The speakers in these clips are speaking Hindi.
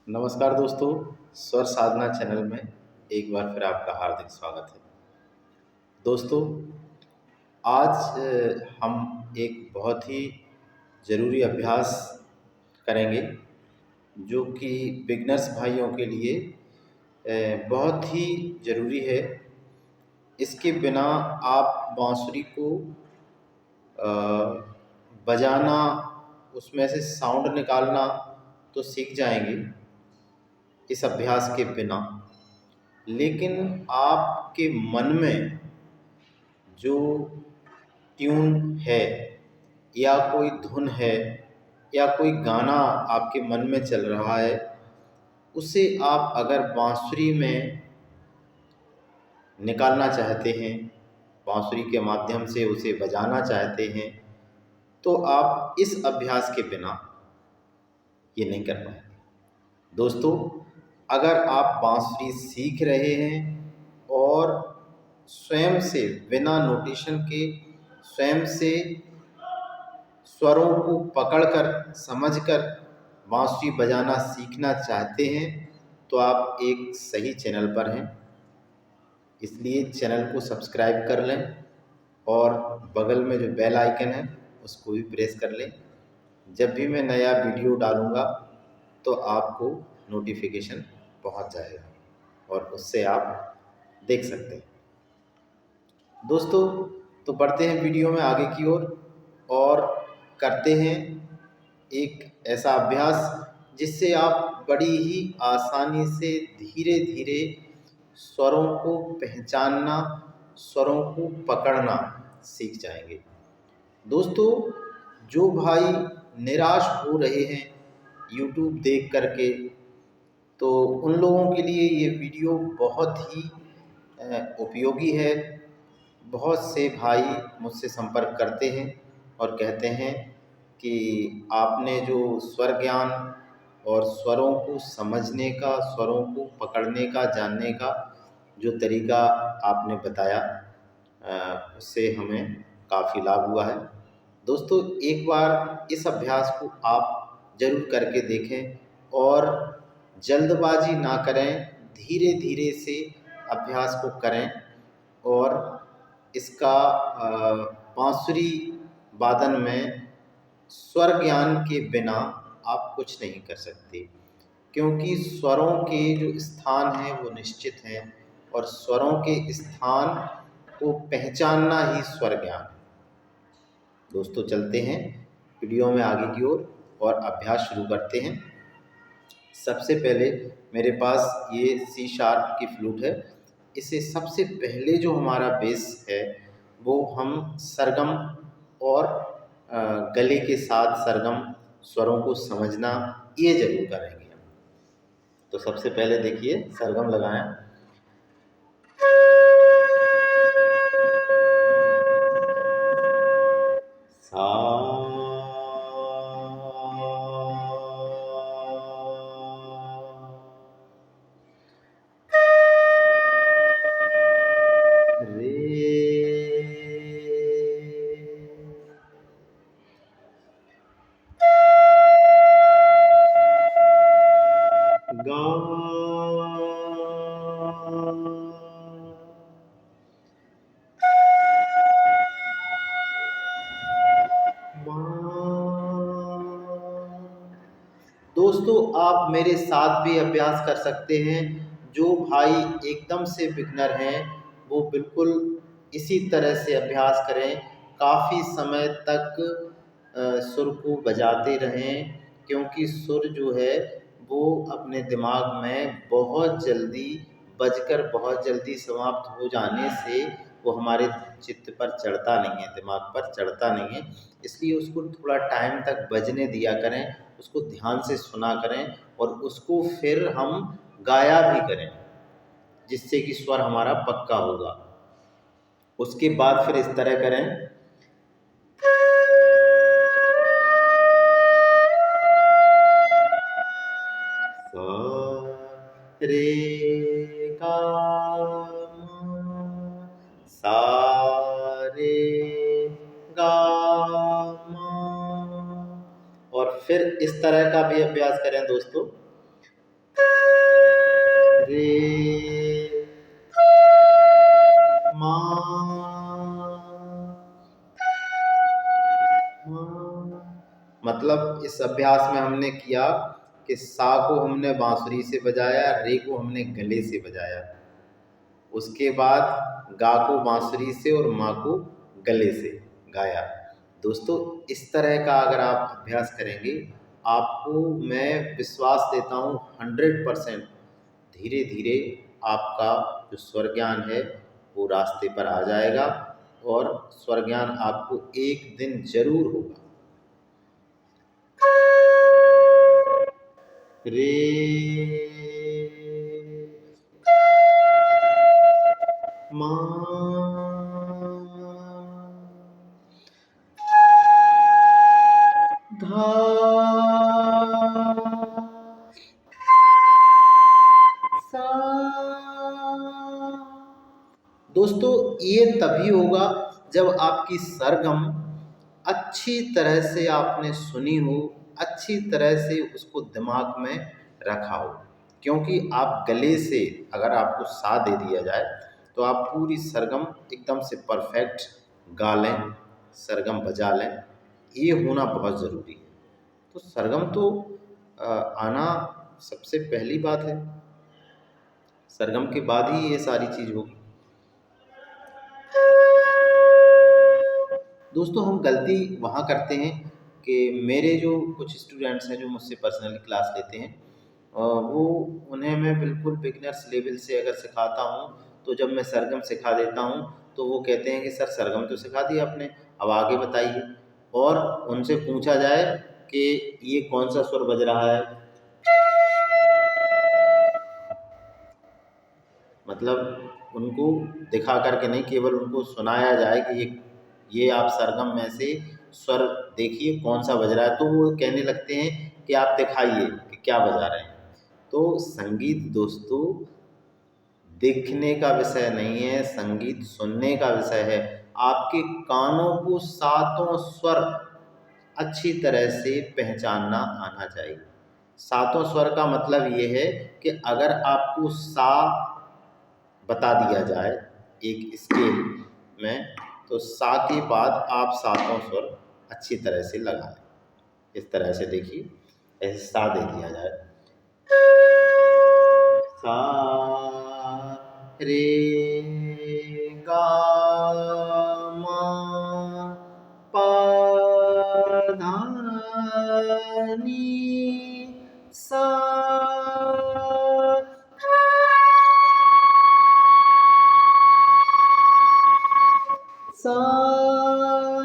नमस्कार दोस्तों, स्वर साधना चैनल में एक बार फिर आपका हार्दिक स्वागत है। दोस्तों, आज हम एक बहुत ही ज़रूरी अभ्यास करेंगे जो कि बिगनर्स भाइयों के लिए बहुत ही ज़रूरी है। इसके बिना आप बांसुरी को अ, बजाना, उसमें से साउंड निकालना तो सीख जाएंगे इस अभ्यास के बिना, लेकिन आपके मन में जो ट्यून है या कोई धुन है या कोई गाना आपके मन में चल रहा है, उसे आप अगर बांसुरी में निकालना चाहते हैं, बांसुरी के माध्यम से उसे बजाना चाहते हैं, तो आप इस अभ्यास के बिना ये नहीं कर पाएंगे। दोस्तों, अगर आप बांसुरी सीख रहे हैं और स्वयं से बिना नोटेशन के स्वयं से स्वरों को पकड़कर समझकर बांसुरी बजाना सीखना चाहते हैं, तो आप एक सही चैनल पर हैं। इसलिए चैनल को सब्सक्राइब कर लें और बगल में जो बेल आइकन है उसको भी प्रेस कर लें। जब भी मैं नया वीडियो डालूँगा तो आपको नोटिफिकेशन पहुंच जाएगा और उससे आप देख सकते हैं। दोस्तों, तो बढ़ते हैं वीडियो में आगे की ओर और करते हैं एक ऐसा अभ्यास जिससे आप बड़ी ही आसानी से धीरे धीरे स्वरों को पहचानना, स्वरों को पकड़ना सीख जाएंगे। दोस्तों, जो भाई निराश हो रहे हैं YouTube देख करके, तो उन लोगों के लिए ये वीडियो बहुत ही उपयोगी है। बहुत से भाई मुझसे संपर्क करते हैं और कहते हैं कि आपने जो स्वर ज्ञान और स्वरों को समझने का, स्वरों को पकड़ने का, जानने का जो तरीका आपने बताया, उससे हमें काफ़ी लाभ हुआ है। दोस्तों, एक बार इस अभ्यास को आप ज़रूर करके देखें और जल्दबाजी ना करें, धीरे धीरे से अभ्यास को करें और इसका बांसुरी वादन में स्वर ज्ञान के बिना आप कुछ नहीं कर सकते, क्योंकि स्वरों के जो स्थान हैं वो निश्चित हैं और स्वरों के स्थान को पहचानना ही स्वर ज्ञान है। दोस्तों, चलते हैं वीडियो में आगे की ओर और अभ्यास शुरू करते हैं। सबसे पहले मेरे पास ये सी शार्प की फ्लूट है। इसे सबसे पहले जो हमारा बेस है वो हम सरगम और गले के साथ सरगम स्वरों को समझना ये ज़रूर करेंगे हम। तो सबसे पहले देखिए, सरगम लगाएं। सा रे गा मा। दोस्तों, आप मेरे साथ भी अभ्यास कर सकते हैं। जो भाई एकदम से बिगनर हैं वो बिल्कुल इसी तरह से अभ्यास करें, काफ़ी समय तक सुर को बजाते रहें, क्योंकि सुर जो है वो अपने दिमाग में बहुत जल्दी बजकर बहुत जल्दी समाप्त हो जाने से वो हमारे चित्त पर चढ़ता नहीं है, दिमाग पर चढ़ता नहीं है। इसलिए उसको थोड़ा टाइम तक बजने दिया करें, उसको ध्यान से सुना करें और उसको फिर हम गाया भी करें, जिससे कि स्वर हमारा पक्का होगा। उसके बाद फिर इस तरह करें। सा रे गा मा, सा रे गा मा। और फिर इस तरह का भी अभ्यास करें दोस्तों। रे मा मतलब इस अभ्यास में हमने किया कि सा को हमने बांसुरी से बजाया, रे को हमने गले से बजाया, उसके बाद गा को बांसुरी से और माँ को गले से गाया। दोस्तों इस तरह का अगर आप अभ्यास करेंगे, आपको मैं विश्वास देता हूँ 100% धीरे धीरे आपका जो स्वर ज्ञान है वो रास्ते पर आ जाएगा और स्वर ज्ञान आपको एक दिन जरूर होगा। रे मा धा सा। दोस्तों ये तभी होगा जब आपकी सरगम अच्छी तरह से आपने सुनी हो, अच्छी तरह से उसको दिमाग में रखा हो। क्योंकि आप गले से अगर आपको सा दे दिया जाए तो आप पूरी सरगम एकदम से परफेक्ट गा लें, सरगम बजा लें, ये होना बहुत ज़रूरी है। तो सरगम तो आना सबसे पहली बात है, सरगम के बाद ही ये सारी चीज़ होगी। दोस्तों हम गलती वहाँ करते हैं कि मेरे जो कुछ स्टूडेंट्स हैं जो मुझसे पर्सनली क्लास लेते हैं, वो उन्हें मैं बिल्कुल बिगिनर्स लेवल से अगर सिखाता हूँ तो जब मैं सरगम सिखा देता हूँ तो वो कहते हैं कि सर सरगम तो सिखा दिया आपने, अब आगे बताइए। और उनसे पूछा जाए कि ये कौन सा स्वर बज रहा है, मतलब उनको दिखा करके नहीं, केवल उनको सुनाया जाए कि ये आप सरगम में से स्वर देखिए कौन सा बज रहा है, तो वो कहने लगते हैं कि आप दिखाइए कि क्या बजा रहे हैं। तो संगीत दोस्तों देखने का विषय नहीं है, संगीत सुनने का विषय है। आपके कानों को सातों स्वर अच्छी तरह से पहचानना आना चाहिए। सातों स्वर का मतलब ये है कि अगर आपको सा बता दिया जाए एक स्केल में, तो सा के बाद आप सातों स्वर अच्छी तरह से लगाएं। इस तरह से देखिए, ऐसे सा दे दिया जाए, सा रे गा मा पा धा नी सा। सा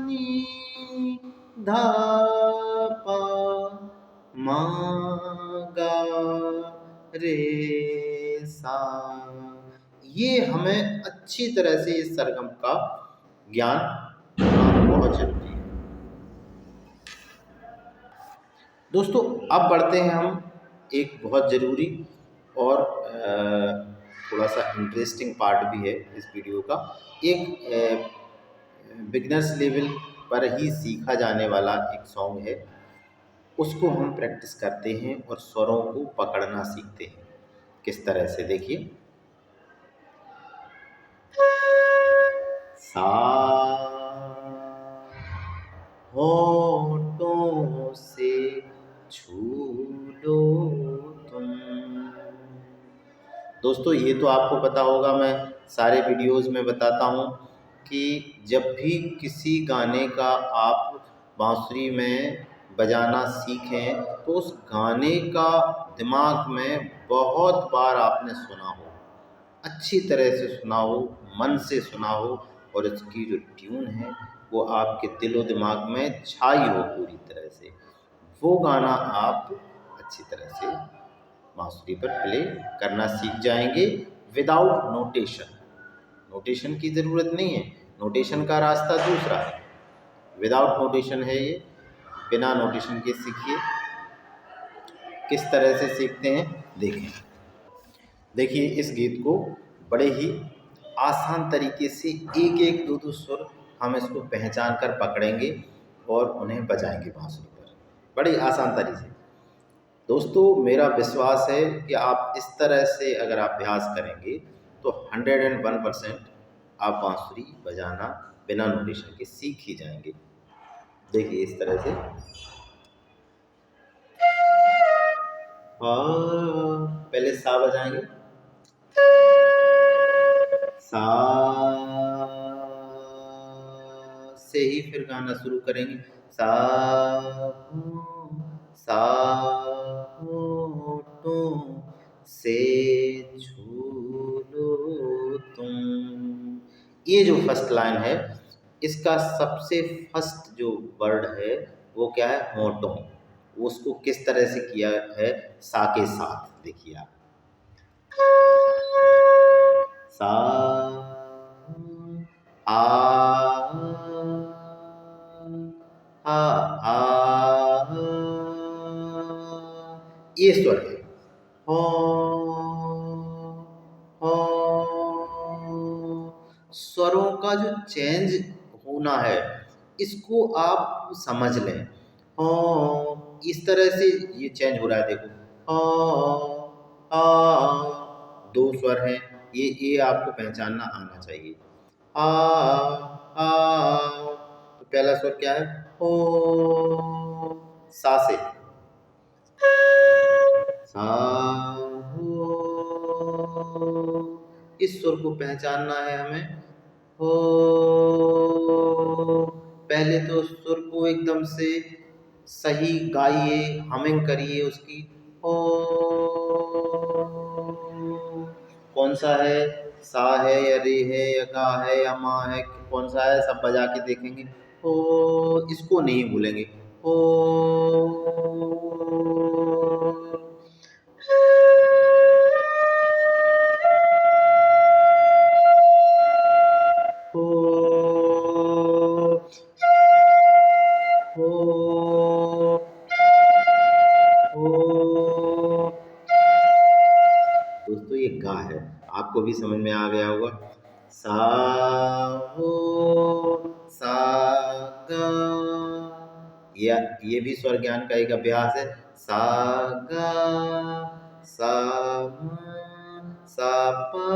नी धा पा मा गा रे सा। ये हमें अच्छी तरह से इस सरगम का ज्ञान होना बहुत जरूरी है। दोस्तों अब बढ़ते हैं हम एक बहुत ज़रूरी और थोड़ा सा इंटरेस्टिंग पार्ट भी है इस वीडियो का। एक बिगनर्स लेवल पर ही सीखा जाने वाला एक सॉन्ग है, उसको हम प्रैक्टिस करते हैं और स्वरों को पकड़ना सीखते हैं। किस तरह से देखिए, सा होठों से छू लो तुम। दोस्तों ये तो आपको पता होगा, मैं सारे वीडियोस में बताता हूँ कि जब भी किसी गाने का आप बांसुरी में बजाना सीखें तो उस गाने का दिमाग में बहुत बार आपने सुना हो, अच्छी तरह से सुना हो, मन से सुना हो, और इसकी जो ट्यून है वो आपके दिलो दिमाग में छाई हो पूरी तरह से। वो गाना आप अच्छी तरह से बांसुरी पर प्ले करना सीख जाएंगे विदाउट नोटेशन। नोटेशन की ज़रूरत नहीं है, नोटेशन का रास्ता दूसरा है, विदाउट नोटेशन है ये, बिना नोटेशन के सीखिए। किस तरह से सीखते हैं देखें। देखिए इस गीत को बड़े ही आसान तरीके से एक एक दो दो सुर हम इसको पहचान कर पकड़ेंगे और उन्हें बजाएंगे बांसुरी पर, बड़ी आसान तरीके से। दोस्तों मेरा विश्वास है कि आप इस तरह से अगर अभ्यास करेंगे तो 101% आप बांसुरी बजाना बिना नोटेशन के सीख ही जाएंगे। देखिए इस तरह से पहले सा बजाएंगे, सा से ही फिर गाना शुरू करेंगे। सा सा टू से झूलो तुम। ये जो फर्स्ट लाइन है इसका सबसे फर्स्ट जो वर्ड है वो क्या है, होठों। उसको किस तरह से किया है, सा के साथ देखिए आप, सा आ आ आ ये स्वर है। हो हो स्वरों का जो चेंज होना है इसको आप समझ लें। हो इस तरह से ये चेंज हो रहा है, देखो हो दो स्वर हैं, ये आपको पहचानना आना चाहिए। आ तो पहला स्वर क्या है, ओ, सा से सा हो, इस सुर को पहचानना है हमें। हो पहले तो सुर को एकदम से सही गाइए, हमिंग करिए उसकी। हो कौन सा है, सा है या रे है या गा है या मा है, कौन सा है, सब बजा के देखेंगे। हो इसको नहीं भूलेंगे। हो हो हो हो दोस्तों ये गा है, आपको भी समझ में आ गया होगा। सा हो सा गा, ये भी स्वर ज्ञान का एक अभ्यास है। सा गा सा मा सा पा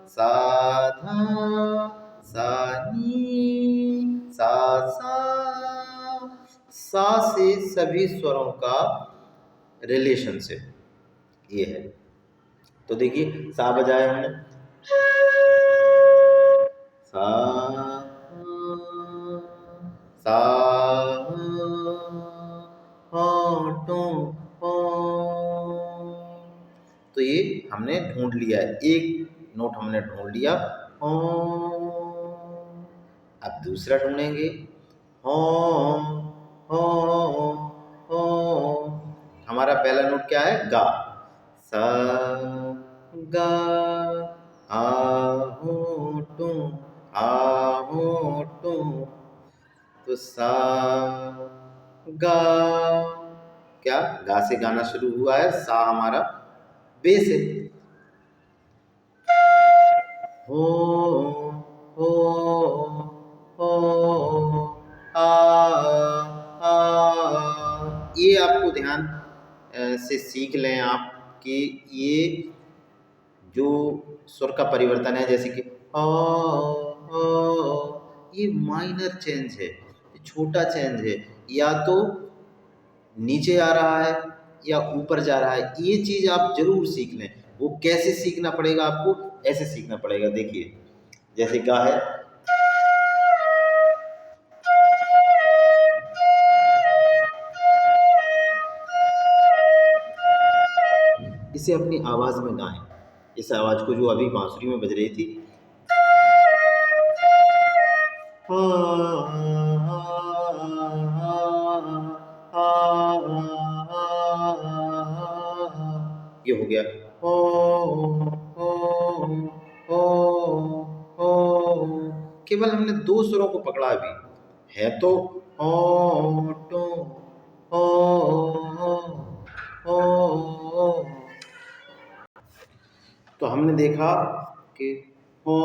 सा धा सा नी सा सा। सा से सभी स्वरों का रिलेशनशिप ये है। तो देखिए सा बजाया हमने, सा सा होठों हो, तो ये हमने ढूंढ लिया है, एक नोट हमने ढूंढ लिया। हो अब दूसरा ढूंढेंगे। हो हो हो हमारा पहला नोट क्या है, गा। सा गा आ होठों आ होठों, तो सा गा, क्या गा से गाना शुरू हुआ है, सा हमारा बेस है। हो हो हो आ आ ये आपको ध्यान से सीख लें आप कि ये जो स्वर का परिवर्तन है, जैसे कि ये माइनर चेंज है, ये छोटा चेंज है, या तो नीचे आ रहा है या ऊपर जा रहा है, ये चीज आप जरूर सीख लें। वो कैसे सीखना पड़ेगा आपको, ऐसे सीखना पड़ेगा। देखिए जैसे गा है, इसे अपनी आवाज में गाएं, इस आवाज को जो अभी बांसुरी में बज रही थी, ये हो गया। हो हो हो हो केवल हमने दो सुरों को पकड़ा अभी, है तो होठों हो हो हो, तो हमने देखा कि हो।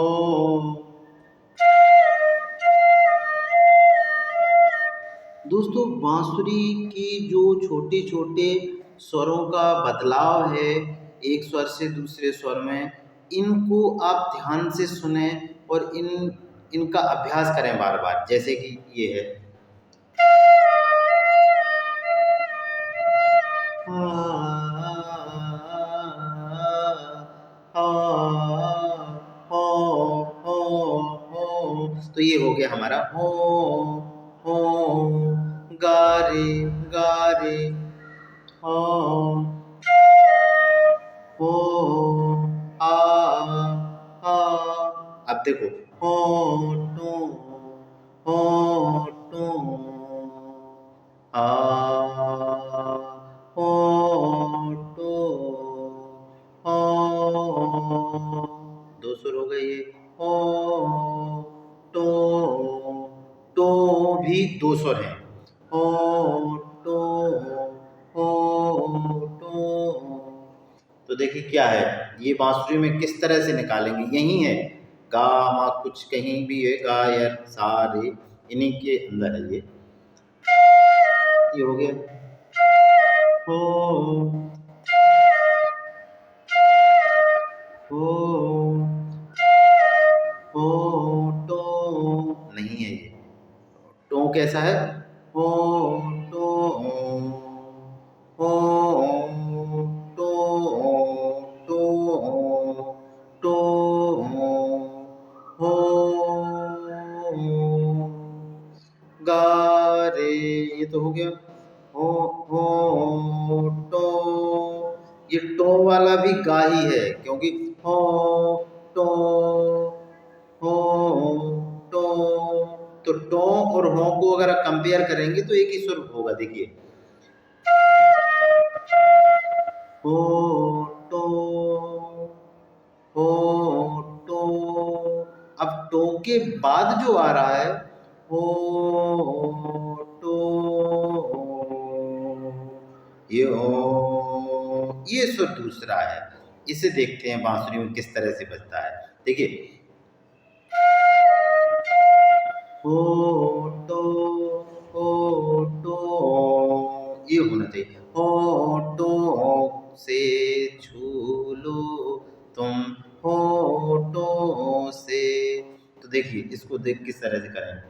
दोस्तों बांसुरी की जो छोटे छोटे स्वरों का बदलाव है एक स्वर से दूसरे स्वर में, इनको आप ध्यान से सुने और इनका अभ्यास करें बार बार। जैसे कि ये है तो ये हो गया हमारा हो गा रे गा रे हो हो आ आ। अब देखो हो टो आ हो टो हो। दो सुर हो गए ये हो टो। टो भी दो स्वर हैं हो टो हो टो। तो देखिए क्या है, ये बांसुरी में किस तरह से निकालेंगे, यही है गा मा, कुछ कहीं भी है गा या सा रे, इन्हीं के अंदर है ये हो गया हो हो हो टो। नहीं है ये टो कैसा है हो टो हो टो टो टो हो गा रे, ये तो हो गया हो टो। ये टो वाला भी गा ही है क्योंकि हो टो हो टो। तो टो और हो को अगर आप कंपेयर करेंगे तो एक ही सुर होगा। देखिए हो टो हो टो। अब टो के बाद जो आ रहा है हो टो, ये हो, ये सुर दूसरा है। इसे देखते हैं बांसुरी में किस तरह से बजता है। देखिए हो टो हो टो, ये होना चाहिए हो टो से छू लो तुम हो टो से। तो देखिए इसको देख किस तरह से करें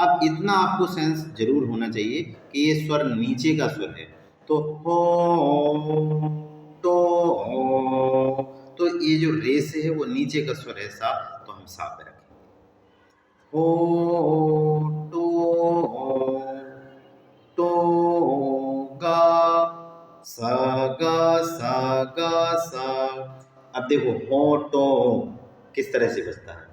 अब इतना आपको सेंस जरूर होना चाहिए कि ये स्वर नीचे का स्वर है। तो हो तो हो, तो ये जो रे से है वो नीचे का स्वर है सा, तो हम सा पे रखेंगे हो तो गा सा गा सा गा सा। अब देखो हो तो किस तरह से बजता है।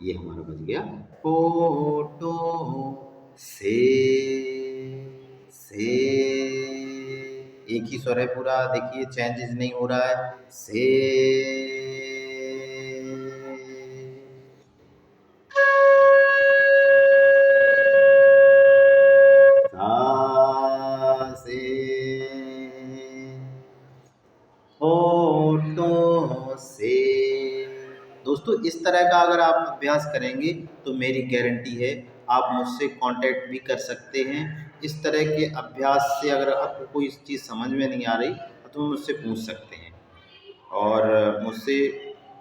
ये हमारा बज गया फोटो से से। एक ही स्वर है पूरा, देखिए चेंजेस नहीं हो रहा है से सा से होठों से। दोस्तों इस तरह का अगर आप अभ्यास करेंगे तो मेरी गारंटी है आप मुझसे कांटेक्ट भी कर सकते हैं। इस तरह के अभ्यास से अगर आपको कोई चीज़ समझ में नहीं आ रही तो मुझसे पूछ सकते हैं और मुझसे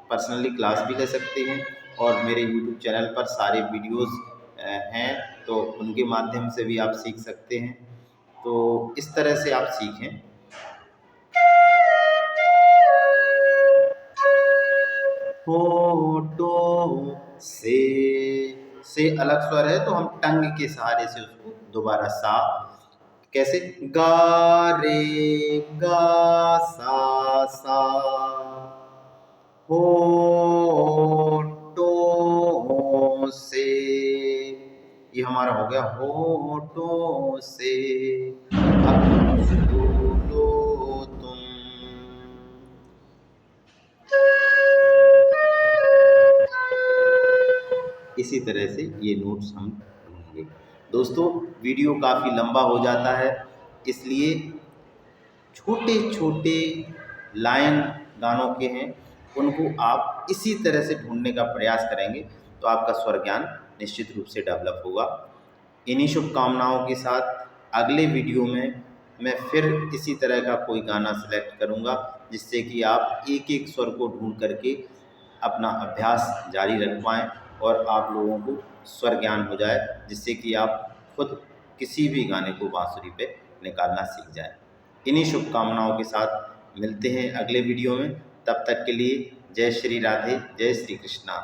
पर्सनली क्लास भी ले सकते हैं। और मेरे यूट्यूब चैनल पर सारे वीडियोस हैं तो उनके माध्यम से भी आप सीख सकते हैं। तो इस तरह से आप सीखें। फोटो से अलग स्वर है तो हम टंग के सहारे से उसको दोबारा सा, कैसे गा रे गा सा सा होठों से। ये हमारा हो गया होठों से। अब छू लो तुम। इसी तरह से ये नोट्स हम ढूंढेंगे। दोस्तों वीडियो काफ़ी लंबा हो जाता है, इसलिए छोटे छोटे लाइन गानों के हैं, उनको आप इसी तरह से ढूंढने का प्रयास करेंगे तो आपका स्वर ज्ञान निश्चित रूप से डेवलप होगा। इन्हीं शुभकामनाओं के साथ अगले वीडियो में मैं फिर इसी तरह का कोई गाना सेलेक्ट करूंगा, जिससे कि आप एक एक स्वर को ढूंढ करके अपना अभ्यास जारी रख पाएँ और आप लोगों को स्वर ज्ञान हो जाए, जिससे कि आप खुद किसी भी गाने को बांसुरी पे निकालना सीख जाएं। इन्हीं शुभकामनाओं के साथ मिलते हैं अगले वीडियो में। तब तक के लिए जय श्री राधे, जय श्री कृष्णा।